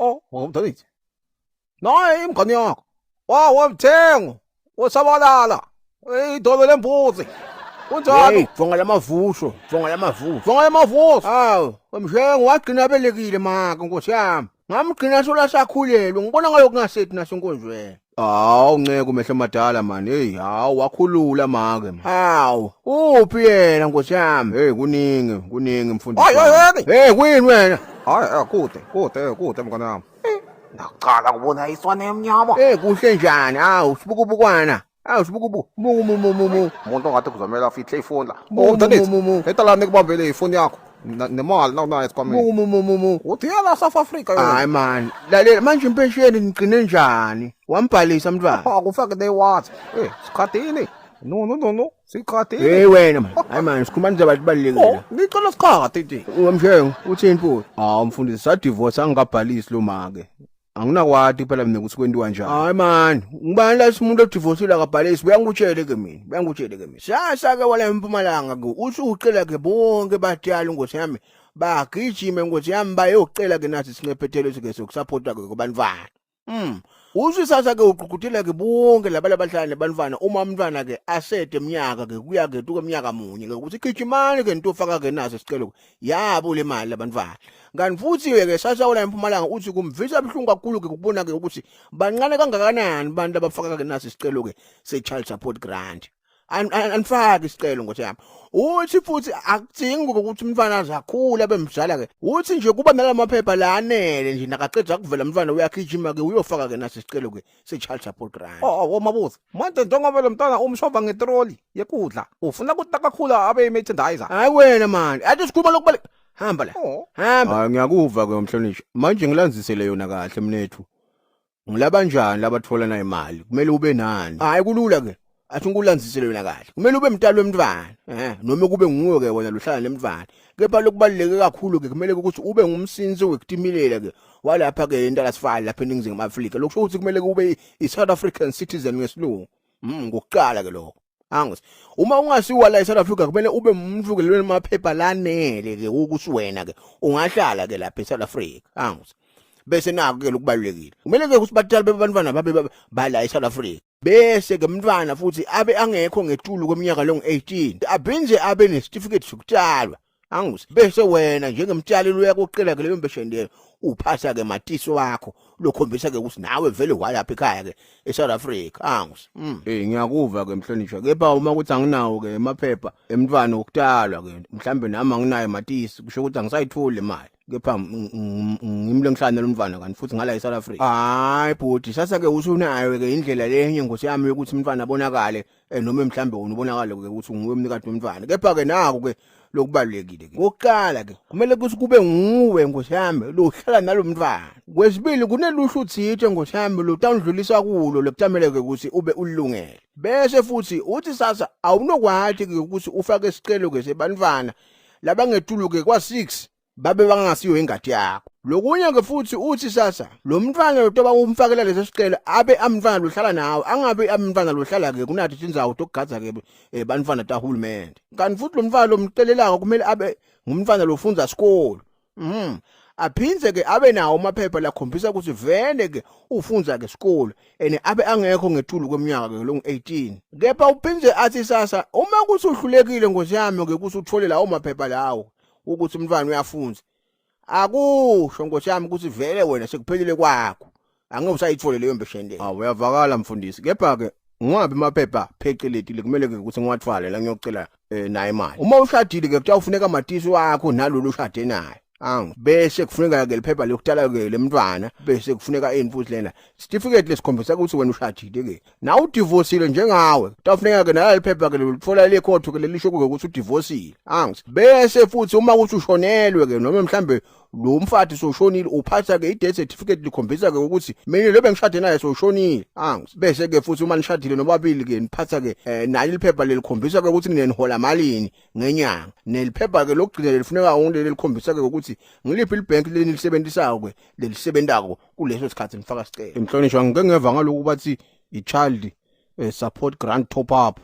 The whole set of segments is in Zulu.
Oh, wamdanithi. Naye imngane yakho. Wamthenga. Wasabalala. Idolo lembuzi. Kunjalo. Vonga lamavusho, vonga lamavusho. Vonga lamavusho. Hawu, wemshengo wagcina belekile maka Nkosi yami. Ngamgcina sola sakhulelwe, ngibona ngayo kungasethi nasenkonzweni. Hawu nceke umehlo madala man. Hey, hawu wakhulula make man. Hawu, uphi yena Nkosi yami? Hey kuningi mfundisi. Hey, kuyini wena? Hayi kude mngane wami. Ngaqala kubona iswane emnyama. Hey, kuhle njani? Hawu, sibukubukwana. Hawu, sibukubu. Umuntu ongathi kuzomela afihle ifoni la. Mdanithi. Etala nikubambele ifoni yakho. Nemali nawunayo esikwameni. Uthi yala South Africa yona. Hayi man, lalela manje impesheni nigcine njani? Wambhalisa mntwana. Akufake they what? Sikhathini. No. Sikhathini. Hey wena man. Hayi man, sikhuluma nje abantu balekile. Ngicela sikhathi. Wemshengo, uthini futhi? Hawu mfundisi sadivorce angikabhalisi lo make. Anginakwati phela mina ukuthi kwentiwa njani. Hayi man, ngibani la simuntu odivorceile akabhalisi, uyangutshele ke mina. Sasa ke wala eMpumalanga ke usucela ke bonke batyala Nkosi yami. Bagijime Nkosi yami bayocela ke nathi singephethelo sike sokusupporta ke kubantwana. Usisasa ke uqhuqhuthela ke bonke labala bahlala nebantwana uma umntwana ke asede eminyaka ke kuya ke tuke eminyaka munye ke ukuthi igijimani ke ntofaka ke naso sicelo yabo le mali labantwana. Kanti futhi ke sasa wala eMpumalanga uthi kumvisa abhlungu kakhulu ke ukubona ke ukuthi bancane kangakanani abantu abafaka ke naso sicelo ke se child support grant. Anifake isicelo Nkosi yami. Uthi futhi akudingi ukuthi umntwana azakhula bemdala ke. Uthi nje kuba nalamaphepha la anele nje nakaqedza kuvela umntwana uyagijima ke uyofaka ke naso isicelo ke se child support grant. Mabuza. Manje njengoba lo mntwana umshova ngetroli yekudla. Ufuna ukuthi nakakhula abe merchandiser. Hayi wena man, athi sikhuluma lokubale. Hamba la. Hamba. Hayi ngiyakuva ke umhlonishwa. Manje ngilandzisele yona kahle mnethu. Ngilaba njani labathola na imali? Kumele ube nani? Hayi kulula ke. Athi ngikulandzisele wena kahle. Kumele ube mntalo wemntwana, noma kube nguwe ke wena lohlala nemntwana. Kepha lokubaluleke kakhulu ke kumele ukuthi ube ngumsinzi wekutimilela ke. Walapha ke intala sifala lapha eNingizimu Afrika. Lokusho ukuthi kumele kube iSouth African citizen ngesilungu. Ngokuqala ke lokho. Angithi uma ungasiwa la eSouth Africa kumele ube umuntu ke lemaphepha lanele ke ukuthi wena ke ungahlala ke lapha eSouth Africa. Angithi bese nako ke lokubalulekile. Kumele ke ukuthi batshali bebantwana babe bala eSouth Africa. Bese ke umntwana futhi abe angekho ngetulu kweminyaka lo ngu18 abhinze abe nesitifiketi sokutshalwa. Angithi bese wena njengemtshali uyakuqela ke leyo mbeshende uphasa ke matiso wakho lokhombisa ke ukuthi nawe vele walapha ekhaya ke eSouth Africa. Angithi ngiyakuva ke mhlonishwa. Kepha uma ukuthi anginawo ke emaphepha emntwana okutalwa ke mhlambe nami anginayo matisi kusho ukuthi angisayithuli imali. Kepha ngimle ngihlanela umntwana kanti futhi ngala eSouth Africa. Hayi bhuti, sasa ke usunayo ke indlela lenye Nkosi yami yokuthi umntwana abonakale noma mhlambe unibonakala ke ukuthi nguwe umnikati womntwana. Kepha ke nako ke lokubalulekile ke. Ngokuqala ke kumele ukuthi kube nguwe Nkosi yami lo hlala nalomntwana. Kwesibili kuneluhlu uthithe Nkosi yami lo tawudlulisa kulo lokutamele ke ukuthi ube ulungele. Bese futhi uthi sasa awunokwathi ke ukuthi ufake isicelo ke sebantwana labangetulu ke kwa6 babe bangasiyo ingadi yakho. Lokunye ke futhi uthi sasa lo mntwana lotoba umfakela leso sicelo abe amntwana lohlala nawe, angabe amntwana lohlala ke kunathi indzawo tokugadza ke bantwana tahulumende. Kanti futhi lo mntwana lomcelelako kumele abe ngumntwana lofundza isikole. Aphinze ke abe nawo amaphepha lakhombisa ukuthi vele ke ufundza ke isikole abe angekho ngetulu kweminyaka ke lo ngu18. Kepha uphinze athi sasa uma kuthi uhlulekile Nkosi yami ke ukuthi uthole lawo maphepha lawo ukuthi umntwana uyafunda. Akusho Nkosi yami ukuthi vele wena sekuphelile kwakho. Angeke usayithole leyo mbeshende. Uyavakala mfundisi. Kepha ke ngabe amaphepha pheceleti kumele ke ukuthi ngiwathwale la ngiyocela naye imali. Uma ushadile ke kutawufuneka amatisi wakho nalolu ushade naye. Bese kufuneka ke liphepha lokutala ke lemntwana bese kufuneka futhi lena certificate lesikhombisa ukuthi wena ushadile ke. Na udivorceile njengawe. Kutawufuneka ke naleli phepha ke litfola le court ke lelisho ke ukuthi udivorceile. Angithi bese futhi uma ukuthi ushonelwe ke noma mhlambe lo mfathi soshonile uphatha ke i-death certificate likhombisa ke ukuthi mina lo bengishade naye soshonile. Angithi bese ke futhi uma nishadile nobabili ke niphatha ke nalo liphepha lelikhombisa ke ukuthi ninihola malini ngenyanga. Neliphepha ke lokugcina lifuneka ungaleli likhombisa ke ukuthi ngiliphi ibank leni lisebenzisayo ke lelisebentako kuleso sikhathi nifaka isicelo. Imhlonishwa ngeke ngeva ngaloko bathi i-child support grant top up.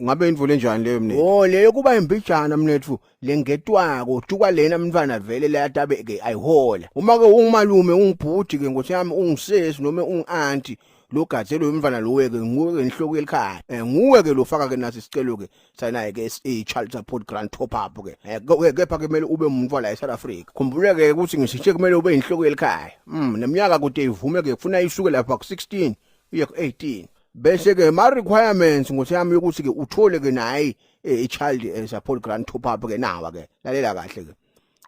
Ngabe indvu lenjani leyo mnethu? Oh leyo kuba imbijana mnethu lengetwako juka lena mntwana vele la tabe ke ayihola. Uma ke ungimalume ungibhudi ke ngothi yami ungisesi noma ungianti lo gatselo umntwana lo ke nguwe ke inhloko elikhaya. Nguwe ke lo faka ke nasi isicelo ke sayinaye ke child support grant top up ke. Kepha ke kumele ube umuntu la eSouth Africa. Khumbula ke ukuthi ngisitshe kumele ube inhloko elikhaya. Neminyaka kude ivume ke kufuna isuke lapha ku16 uye ku18. Bese ke ma requirements ngothi yami ukuthi ke uthole ke nayi child support grant top up ke nawa ke. Lalela kahle ke.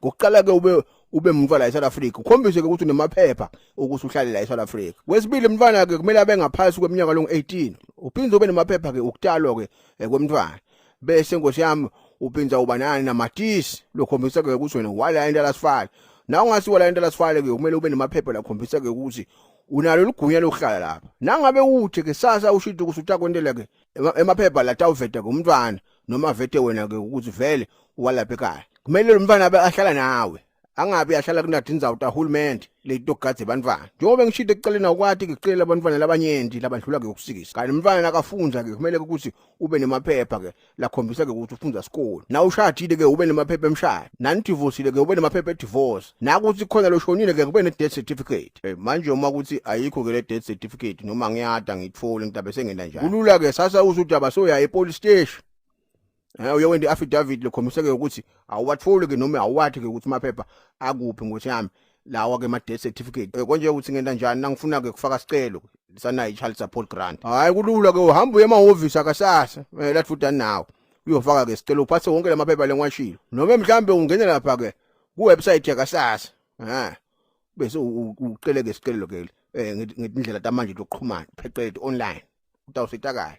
Ngokuqala ke ube umntwana la eSouth Africa ukhombise ke ukuthi unemaphepha ukuthi uhlale la eSouth Africa. Kwesibili umntwana ke kumele abe ngaphansi kweminyaka lo18. Uphindze ube nemaphepha ke ukutalwa ke kwemntwana. Bese ngosi yami uphinza uba nani namatisi lokhombisa ke ukuthi wena wala into lasifala. Na ungasiwa la into lasifala ke kumele ube nemaphepha la khombisa ke ukuthi unalo ligunya lokuhlala lapha. Nangabe uthi ke sasa ushito ukuthi utakwendela ke emaphepha la tawuvete ke umntwana noma vete wena ke ukuthi vele walapha ekhaya. Kumele lo mntwana abe ahlala nawe. Angabe ahlala kunadinza utahulumende letogadze bantwana. Njengoba ngishite ekuqaleni akwati ukucela abantwana labanyenti labadlula ke ukusikisa. Kanti umntwana nakafunza ke kumele ukuthi ube nemaphepha ke la khombisa ke ukuthi ufunza school. Na ushadile ke ube nemaphepha emshado. Nani divorce ke ube nemaphepha edivorce. Nakuthi khona lo shonile ke kube ne death certificate. Manje uma ukuthi ayikho ke le death certificate noma ngiyada ngitfole ngitabe sengena njani. Kulula ke sasa uzuthi abasoya epolice station. Uyawenda affidavit lekhombisa ke ukuthi awuwatholi ke noma awuwathi ke ukuthi maphepha akuphi ngothi yami lawa ke ma death certificate. Konje ukuthi ngenda njani nangifuna ke kufaka sicelo sana child support grant. Hayi kulula ke uhamba uye emahhovisi akasasa lathi futhi nawo uyofaka ke sicelo uphathe wonke lamaphepha lengwashilo. Noma mhlambe ungene lapha ke ku website yakasasa. Bese ucele ke sicelo ke ngedindlela tamanje lokuxhumana phecelezi online. Utawusitakayo.